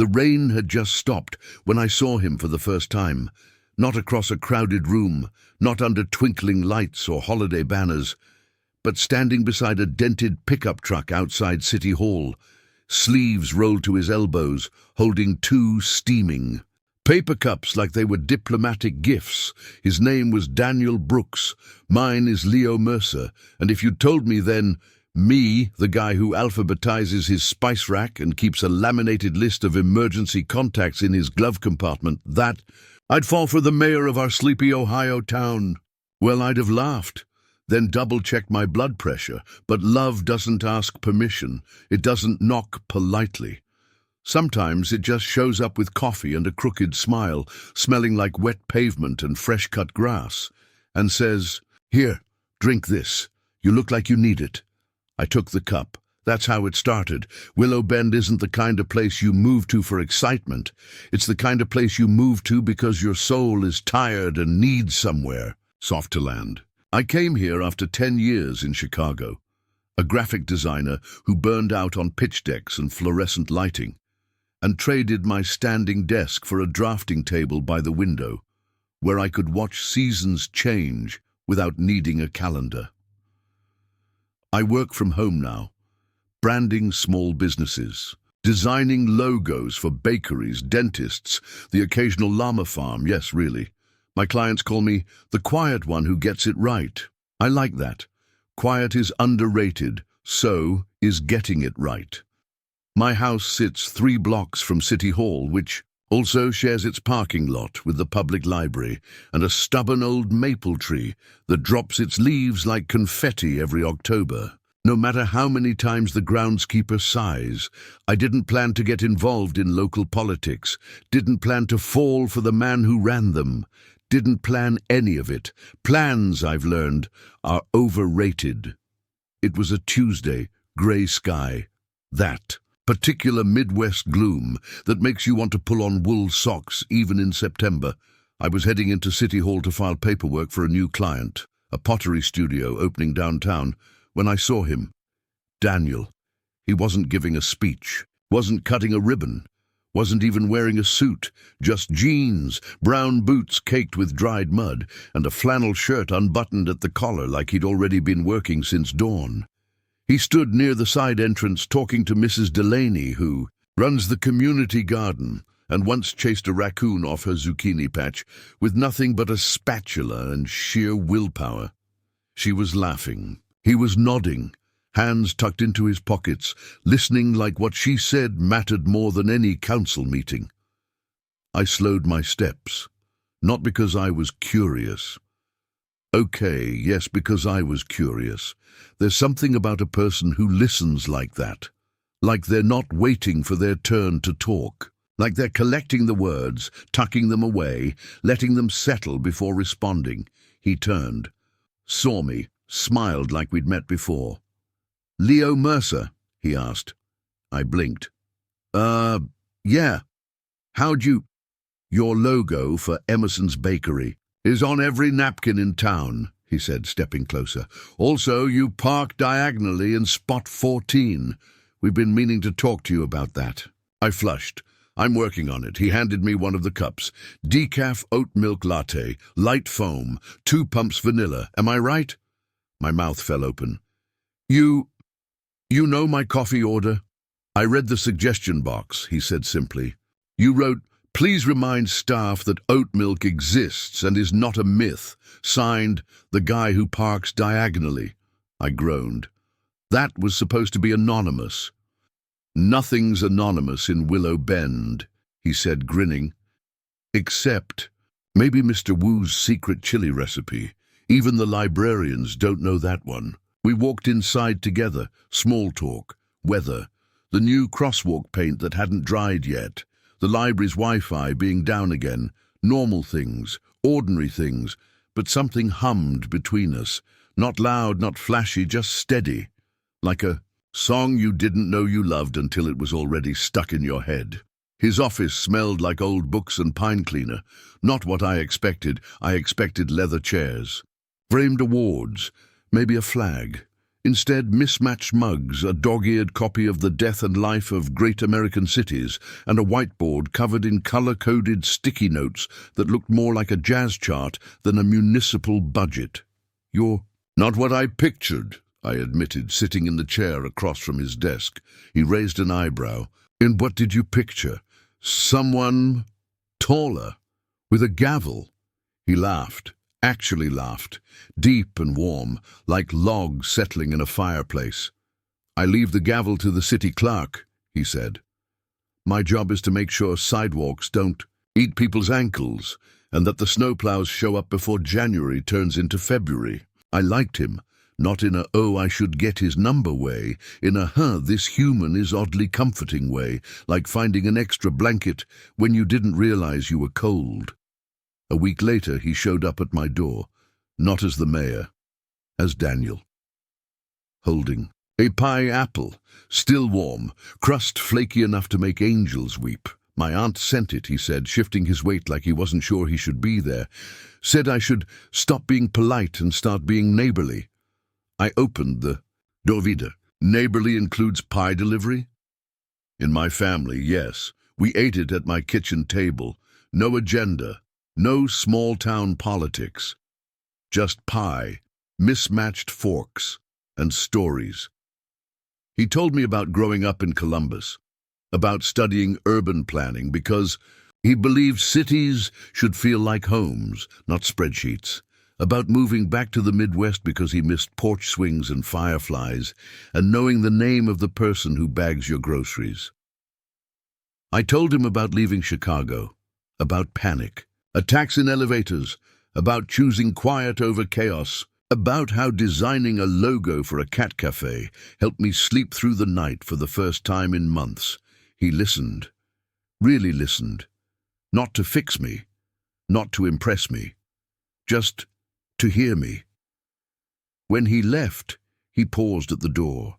The rain had just stopped when I saw him for the first time, not across a crowded room, not under twinkling lights or holiday banners, but standing beside a dented pickup truck outside City Hall, sleeves rolled to his elbows, holding two steaming paper cups like they were diplomatic gifts. His name was Daniel Brooks, mine is Leo Mercer, and if you'd told me then, me, the guy who alphabetizes his spice rack and keeps a laminated list of emergency contacts in his glove compartment, that I'd fall for the mayor of our sleepy Ohio town, well, I'd have laughed. Then double-checked my blood pressure, but love doesn't ask permission. It doesn't knock politely. Sometimes it just shows up with coffee and a crooked smile, smelling like wet pavement and fresh-cut grass, and says, "Here, drink this. You look like you need it." I took the cup. That's how it started. Willow Bend isn't the kind of place you move to for excitement. It's the kind of place you move to because your soul is tired and needs somewhere soft to land. I came here after 10 years in Chicago, a graphic designer who burned out on pitch decks and fluorescent lighting, and traded my standing desk for a drafting table by the window, where I could watch seasons change without needing a calendar. I work from home now, branding small businesses, designing logos for bakeries, dentists, the occasional llama farm, yes, really. My clients call me the quiet one who gets it right. I like that. Quiet is underrated, so is getting it right. My house sits 3 blocks from City Hall, which also shares its parking lot with the public library and a stubborn old maple tree that drops its leaves like confetti every October. No matter how many times the groundskeeper sighs, I didn't plan to get involved in local politics, didn't plan to fall for the man who ran them, didn't plan any of it. Plans, I've learned, are overrated. It was a Tuesday, grey sky. That particular Midwest gloom that makes you want to pull on wool socks even in September. I was heading into City Hall to file paperwork for a new client, a pottery studio opening downtown, when I saw him. Daniel. He wasn't giving a speech, wasn't cutting a ribbon, wasn't even wearing a suit, just jeans, brown boots caked with dried mud, and a flannel shirt unbuttoned at the collar like he'd already been working since dawn. He stood near the side entrance talking to Mrs. Delaney, who runs the community garden and once chased a raccoon off her zucchini patch with nothing but a spatula and sheer willpower. She was laughing. He was nodding, hands tucked into his pockets, listening like what she said mattered more than any council meeting. I slowed my steps, not because I was curious. Okay, yes, because I was curious. There's something about a person who listens like that, like they're not waiting for their turn to talk, like they're collecting the words, tucking them away, letting them settle before responding. He turned, saw me, smiled like we'd met before. "Leo Mercer?" he asked. I blinked. Yeah. How'd you—" "Your logo for Emerson's Bakery is on every napkin in town," he said, stepping closer. "Also, you park diagonally in spot 14. We've been meaning to talk to you about that." I flushed. "I'm working on it." He handed me one of the cups. "Decaf oat milk latte, light foam, 2 pumps vanilla. Am I right?" My mouth fell open. You know my coffee order?" "I read the suggestion box," he said simply. "You wrote, 'Please remind staff that oat milk exists and is not a myth.' Signed, the guy who parks diagonally." I groaned. "That was supposed to be anonymous." "Nothing's anonymous in Willow Bend," he said, grinning. "Except maybe Mr. Wu's secret chili recipe. Even the librarians don't know that one." We walked inside together, small talk, weather, the new crosswalk paint that hadn't dried yet, the library's Wi-Fi being down again, normal things, ordinary things, but something hummed between us, not loud, not flashy, just steady, like a song you didn't know you loved until it was already stuck in your head. His office smelled like old books and pine cleaner, not what I expected. I expected leather chairs, framed awards, maybe a flag. Instead, mismatched mugs, a dog-eared copy of The Death and Life of Great American Cities, and a whiteboard covered in color-coded sticky notes that looked more like a jazz chart than a municipal budget. "You're not what I pictured," I admitted, sitting in the chair across from his desk. He raised an eyebrow. "And what did you picture? Someone taller, with a gavel?" He laughed, actually laughed, deep and warm, like logs settling in a fireplace. "I leave the gavel to the city clerk," he said. "My job is to make sure sidewalks don't eat people's ankles, and that the snowplows show up before January turns into February." I liked him, not in a "oh, I should get his number" way, in a this human is oddly comforting way, like finding an extra blanket when you didn't realize you were cold. A week later, he showed up at my door, not as the mayor, as Daniel, holding a pie apple, still warm, crust flaky enough to make angels weep. "My aunt sent it," he said, shifting his weight like he wasn't sure he should be there. "Said I should stop being polite and start being neighborly." I opened the door. "Neighborly includes pie delivery?" "In my family, yes. We ate it at my kitchen table. No agenda, no small-town politics. Just pie, mismatched forks, and stories." He told me about growing up in Columbus, about studying urban planning because he believed cities should feel like homes, not spreadsheets, about moving back to the Midwest because he missed porch swings and fireflies, and knowing the name of the person who bags your groceries. I told him about leaving Chicago, about panic, attacks in elevators, about choosing quiet over chaos, about how designing a logo for a cat cafe helped me sleep through the night for the first time in months. He listened, really listened, not to fix me, not to impress me, just to hear me. When he left, he paused at the door.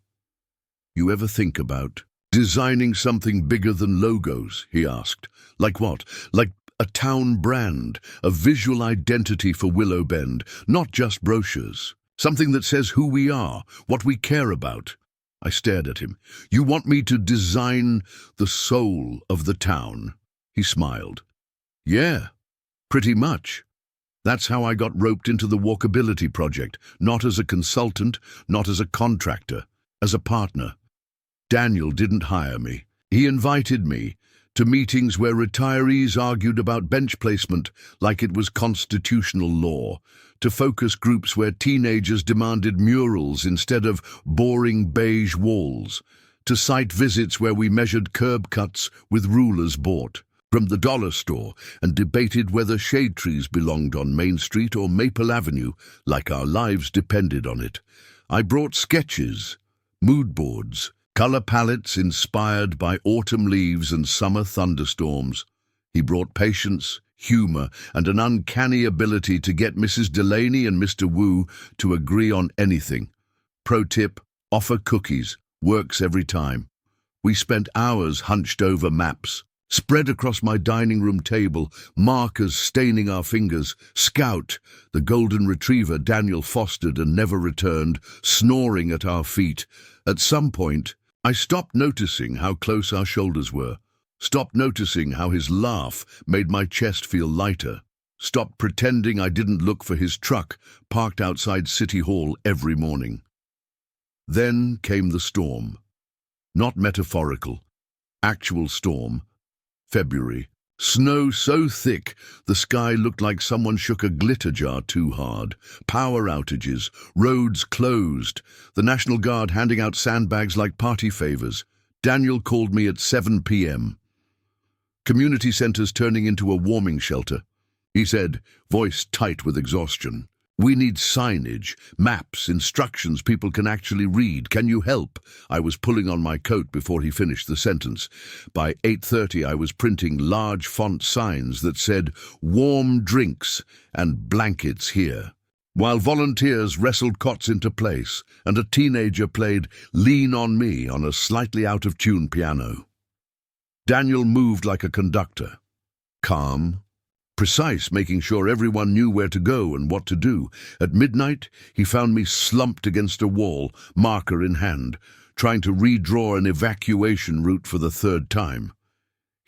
"You ever think about designing something bigger than logos?" he asked. "Like what? Like a town brand, a visual identity for Willow Bend, not just brochures. Something that says who we are, what we care about." I stared at him. "You want me to design the soul of the town?" He smiled. "Yeah, pretty much. That's how I got roped into the Walkability Project, not as a consultant, not as a contractor, as a partner. Daniel didn't hire me. He invited me to meetings where retirees argued about bench placement like it was constitutional law, to focus groups where teenagers demanded murals instead of boring beige walls, to site visits where we measured curb cuts with rulers bought from the dollar store and debated whether shade trees belonged on Main Street or Maple Avenue like our lives depended on it. I brought sketches, mood boards, color palettes inspired by autumn leaves and summer thunderstorms. He brought patience, humor, and an uncanny ability to get Mrs. Delaney and Mr. Wu to agree on anything. Pro tip, offer cookies, works every time. We spent hours hunched over maps, spread across my dining room table, markers staining our fingers. Scout, the golden retriever Daniel fostered and never returned, snoring at our feet. At some point, I stopped noticing how close our shoulders were, stopped noticing how his laugh made my chest feel lighter, stopped pretending I didn't look for his truck parked outside City Hall every morning. Then came the storm. Not metaphorical, actual storm. February. Snow so thick, the sky looked like someone shook a glitter jar too hard. Power outages, roads closed, the National Guard handing out sandbags like party favors. Daniel called me at 7 p.m. Community centers turning into a warming shelter. He said, voice tight with exhaustion, "We need signage, maps, instructions people can actually read. Can you help?" I was pulling on my coat before he finished the sentence. By 8:30, I was printing large font signs that said, "Warm drinks and blankets here," while volunteers wrestled cots into place and a teenager played "Lean on Me" on a slightly out-of-tune piano. Daniel moved like a conductor, calm, precise, making sure everyone knew where to go and what to do. At midnight, he found me slumped against a wall, marker in hand, trying to redraw an evacuation route for the third time.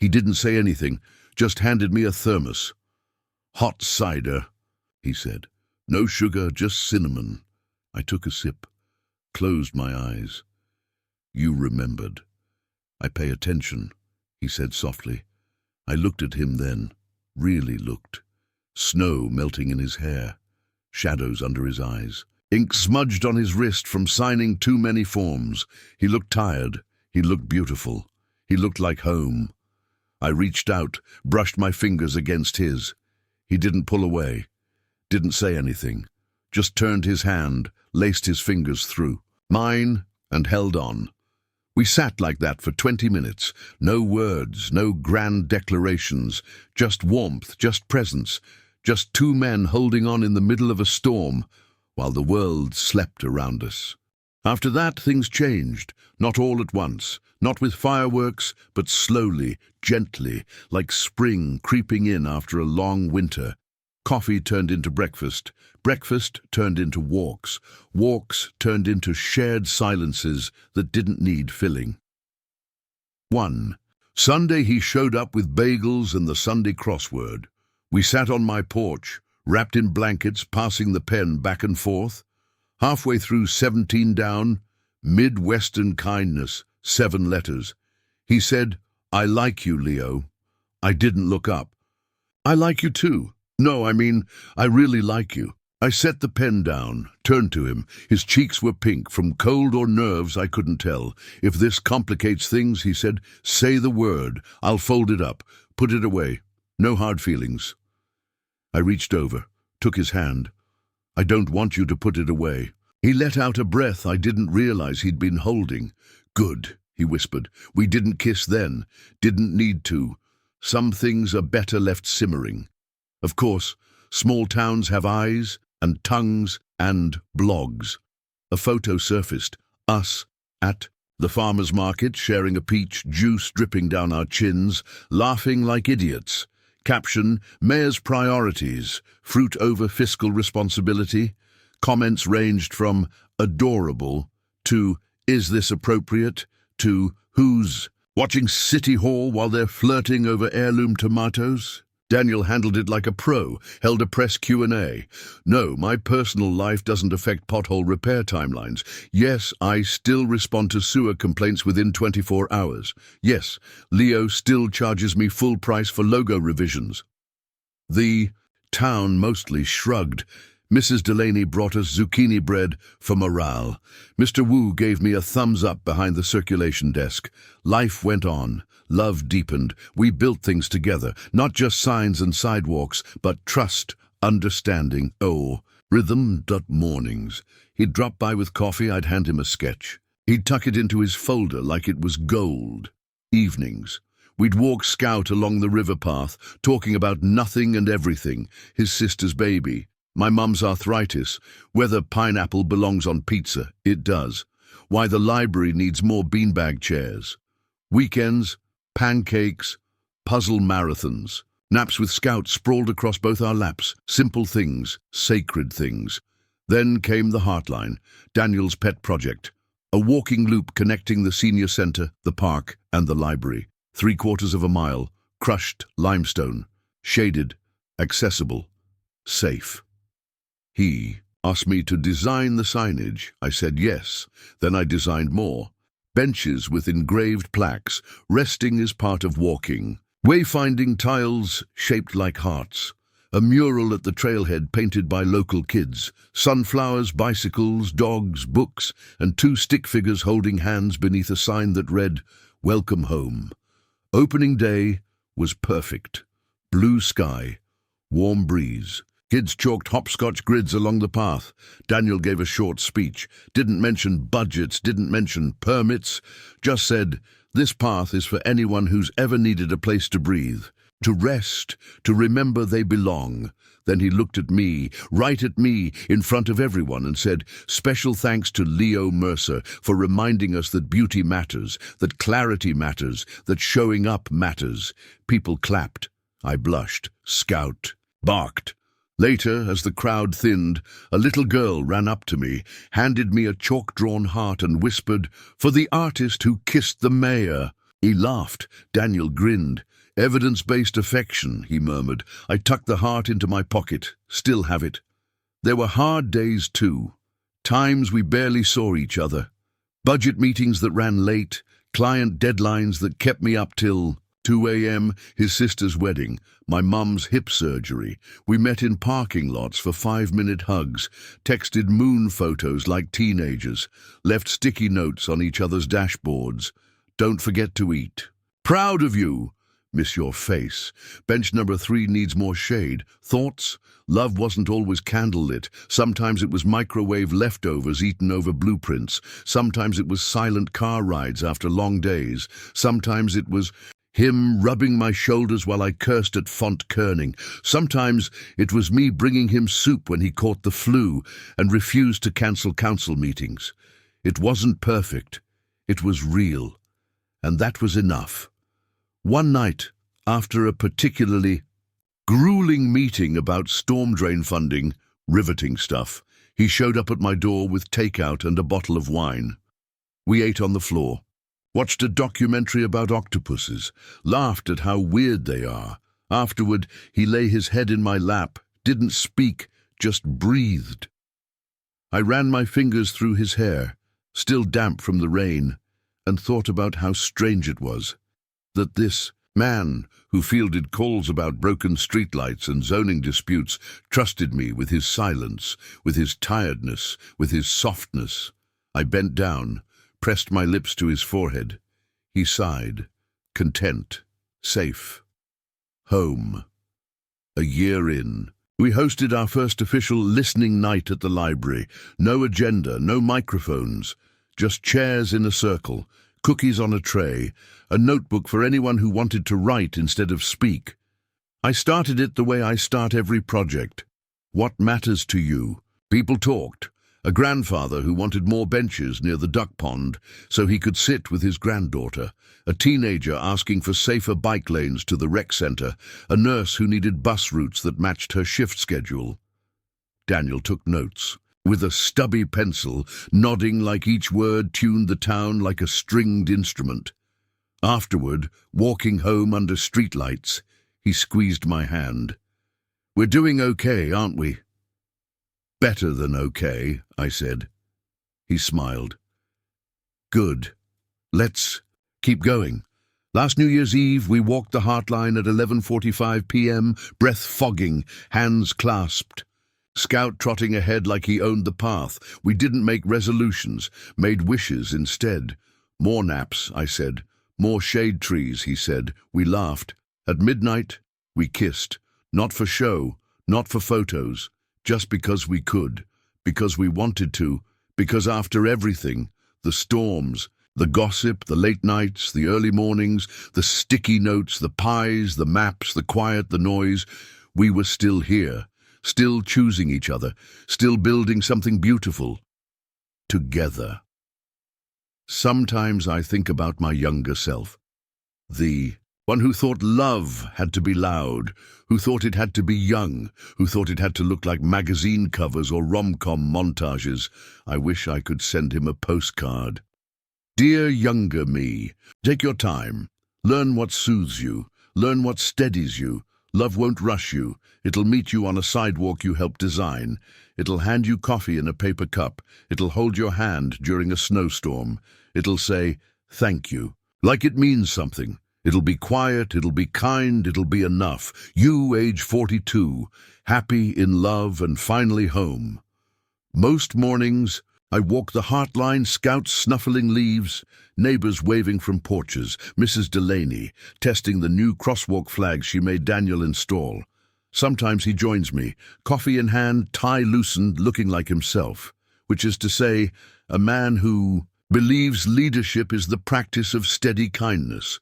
He didn't say anything, just handed me a thermos. "Hot cider," he said. "No sugar, just cinnamon." I took a sip, closed my eyes. "You remembered." "I pay attention," he said softly. I looked at him then, really looked. Snow melting in his hair, shadows under his eyes, ink smudged on his wrist from signing too many forms. He looked tired. He looked beautiful. He looked like home. I reached out, brushed my fingers against his. He didn't pull away, didn't say anything, just turned his hand, laced his fingers through mine, and held on. We sat like that for 20 minutes, no words, no grand declarations, just warmth, just presence, just two men holding on in the middle of a storm, while the world slept around us. After that, things changed, not all at once, not with fireworks, but slowly, gently, like spring creeping in after a long winter. Coffee turned into breakfast, breakfast turned into walks, walks turned into shared silences that didn't need filling. 1. Sunday he showed up with bagels and the Sunday crossword. We sat on my porch, wrapped in blankets, passing the pen back and forth. Halfway through 17 down, Midwestern kindness, 7 letters. He said, "I like you, Leo." I didn't look up. "I like you too. No, I mean, I really like you." I set the pen down, turned to him. His cheeks were pink, from cold or nerves I couldn't tell. "If this complicates things," he said, "say the word. I'll fold it up, put it away. No hard feelings." I reached over, took his hand. "I don't want you to put it away." He let out a breath I didn't realize he'd been holding. "Good," he whispered. "We didn't kiss then, didn't need to. Some things are better left simmering. Of course, small towns have eyes and tongues and blogs." A photo surfaced, us at the farmer's market, sharing a peach, juice dripping down our chins, laughing like idiots. Caption, "Mayor's priorities, fruit over fiscal responsibility." Comments ranged from "adorable" to "is this appropriate" to "who's watching City Hall while they're flirting over heirloom tomatoes?" Daniel handled it like a pro, held a press Q&A. "No, my personal life doesn't affect pothole repair timelines. Yes, I still respond to sewer complaints within 24 hours. Yes, Leo still charges me full price for logo revisions." The town mostly shrugged. Mrs. Delaney brought us zucchini bread for morale. Mr. Wu gave me a thumbs up behind the circulation desk. Life went on. Love deepened. We built things together, not just signs and sidewalks, but trust, understanding. Oh, rhythm. Mornings. He'd drop by with coffee, I'd hand him a sketch. He'd tuck it into his folder like it was gold. Evenings. We'd walk scout along the river path, talking about nothing and everything. His sister's baby, my mum's arthritis, whether pineapple belongs on pizza. It does. Why the library needs more beanbag chairs. Weekends, pancakes, puzzle marathons. Naps with Scout sprawled across both our laps. Simple things, sacred things. Then came the Heartline, Daniel's pet project. A walking loop connecting the senior center, the park, and the library. 3/4 of a mile, crushed limestone, shaded, accessible, safe. He asked me to design the signage. I said yes. Then I designed more. Benches with engraved plaques, resting is part of walking. Wayfinding tiles shaped like hearts. A mural at the trailhead painted by local kids. Sunflowers, bicycles, dogs, books, and 2 stick figures holding hands beneath a sign that read, "Welcome home." Opening day was perfect. Blue sky, warm breeze. Kids chalked hopscotch grids along the path. Daniel gave a short speech, didn't mention budgets, didn't mention permits, just said, "This path is for anyone who's ever needed a place to breathe, to rest, to remember they belong." Then he looked at me, right at me, in front of everyone, and said, "Special thanks to Leo Mercer for reminding us that beauty matters, that clarity matters, that showing up matters." People clapped. I blushed. Scout. Barked. Later, as the crowd thinned, a little girl ran up to me, handed me a chalk-drawn heart and whispered, "For the artist who kissed the mayor." He laughed. Daniel grinned. "Evidence-based affection," he murmured. I tucked the heart into my pocket. Still have it. There were hard days too. Times we barely saw each other. Budget meetings that ran late, client deadlines that kept me up till 2 a.m., his sister's wedding, my mum's hip surgery. We met in parking lots for 5-minute hugs, texted moon photos like teenagers, left sticky notes on each other's dashboards. "Don't forget to eat." "Proud of you." "Miss your face." "Bench number 3 needs more shade." Thoughts? Love wasn't always candlelit. Sometimes it was microwave leftovers eaten over blueprints. Sometimes it was silent car rides after long days. Sometimes it was him rubbing my shoulders while I cursed at font kerning. Sometimes it was me bringing him soup when he caught the flu and refused to cancel council meetings. It wasn't perfect. It was real. And that was enough. One night, after a particularly grueling meeting about storm drain funding, riveting stuff, he showed up at my door with takeout and a bottle of wine. We ate on the floor, watched a documentary about octopuses, laughed at how weird they are. Afterward, he lay his head in my lap, didn't speak, just breathed. I ran my fingers through his hair, still damp from the rain, and thought about how strange it was that this man who fielded calls about broken streetlights and zoning disputes trusted me with his silence, with his tiredness, with his softness. I bent down, pressed my lips to his forehead. He sighed, content, safe. Home. A year in. We hosted our first official listening night at the library. No agenda, no microphones, just chairs in a circle, cookies on a tray, a notebook for anyone who wanted to write instead of speak. I started it the way I start every project. What matters to you? People talked. A grandfather who wanted more benches near the duck pond so he could sit with his granddaughter. A teenager asking for safer bike lanes to the rec center. A nurse who needed bus routes that matched her shift schedule. Daniel took notes. With a stubby pencil, nodding like each word tuned the town like a stringed instrument. Afterward, walking home under streetlights, he squeezed my hand. "We're doing okay, aren't we?" "Better than okay," I said. He smiled. "Good. Let's keep going." Last New Year's Eve, we walked the Heartline at 11:45 p.m., breath fogging, hands clasped. Scout trotting ahead like he owned the path. We didn't make resolutions, made wishes instead. "More naps," I said. "More shade trees," he said. We laughed. At midnight, we kissed. Not for show, not for photos, just because we could, because we wanted to, because after everything, the storms, the gossip, the late nights, the early mornings, the sticky notes, the pies, the maps, the quiet, the noise, we were still here. Still choosing each other, still building something beautiful. Together. Sometimes I think about my younger self. The one who thought love had to be loud, who thought it had to be young, who thought it had to look like magazine covers or rom-com montages. I wish I could send him a postcard. Dear younger me, take your time. Learn what soothes you. Learn what steadies you. Love won't rush you. It'll meet you on a sidewalk you helped design. It'll hand you coffee in a paper cup. It'll hold your hand during a snowstorm. It'll say, "Thank you," like it means something. It'll be quiet, it'll be kind, it'll be enough. You, age 42, happy, in love, and finally home. Most mornings, I walk the Heartline, scouts snuffling leaves, neighbors waving from porches, Mrs. Delaney testing the new crosswalk flags she made Daniel install. Sometimes he joins me, coffee in hand, tie loosened, looking like himself, which is to say, a man who believes leadership is the practice of steady kindness.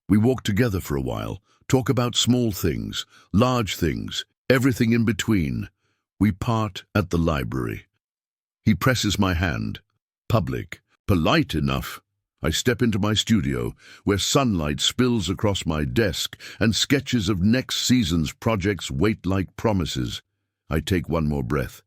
We walk together for a while, talk about small things, large things, everything in between. We part at the library. He presses my hand, public, polite enough, I step into my studio, where sunlight spills across my desk and sketches of next season's projects wait like promises. I take one more breath.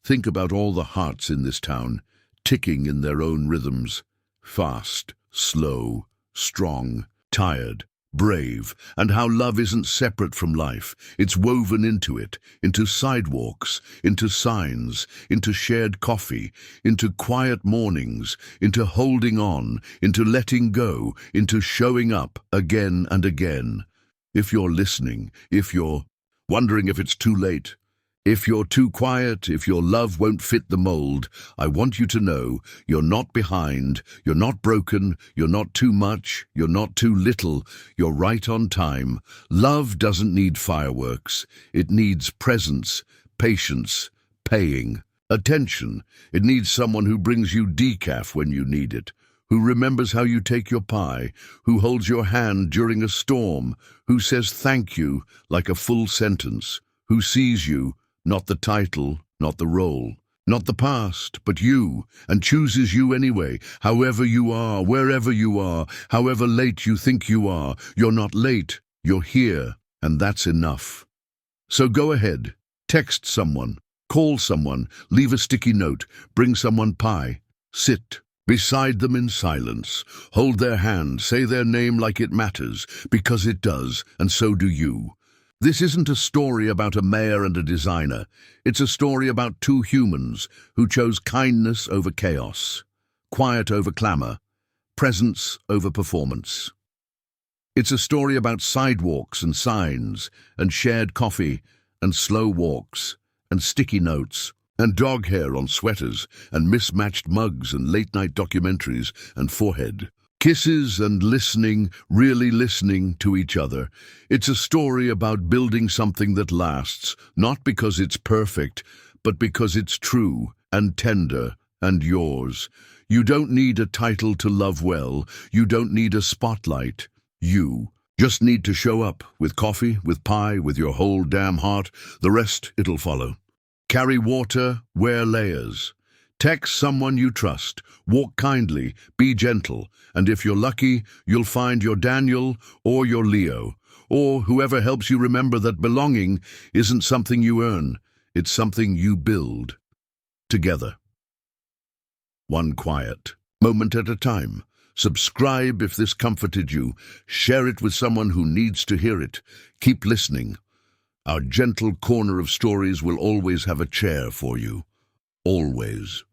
Think about all the hearts in this town, ticking in their own rhythms. Fast, slow, strong, tired, brave, and how love isn't separate from life. It's woven into it, into sidewalks, into signs, into shared coffee, into quiet mornings, into holding on, into letting go, into showing up again and again. If you're listening, if you're wondering if it's too late, if you're too quiet, if your love won't fit the mold, I want you to know you're not behind, you're not broken, you're not too much, you're not too little, you're right on time. Love doesn't need fireworks. It needs presence, patience, paying, attention. It needs someone who brings you decaf when you need it, who remembers how you take your pie, who holds your hand during a storm, who says thank you like a full sentence, who sees you, not the title, not the role, not the past, but you, and chooses you anyway, however you are, wherever you are, however late you think you are. You're not late, you're here, and that's enough. So go ahead, text someone, call someone, leave a sticky note, bring someone pie, sit beside them in silence, hold their hand, say their name like it matters, because it does, and so do you. This isn't a story about a mayor and a designer. It's a story about two humans who chose kindness over chaos, quiet over clamor, presence over performance. It's a story about sidewalks and signs, and shared coffee, and slow walks, and sticky notes, and dog hair on sweaters, and mismatched mugs, and late-night documentaries, and forehead. Kisses and listening, really listening to each other. It's a story about building something that lasts, not because it's perfect, but because it's true and tender and yours. You don't need a title to love well. You don't need a spotlight. You just need to show up with coffee, with pie, with your whole damn heart. The rest, it'll follow. Carry water, wear layers. Text someone you trust, walk kindly, be gentle, and if you're lucky, you'll find your Daniel or your Leo, or whoever helps you remember that belonging isn't something you earn, it's something you build together. One quiet moment at a time. Subscribe if this comforted you. Share it with someone who needs to hear it. Keep listening. Our gentle corner of stories will always have a chair for you. Always.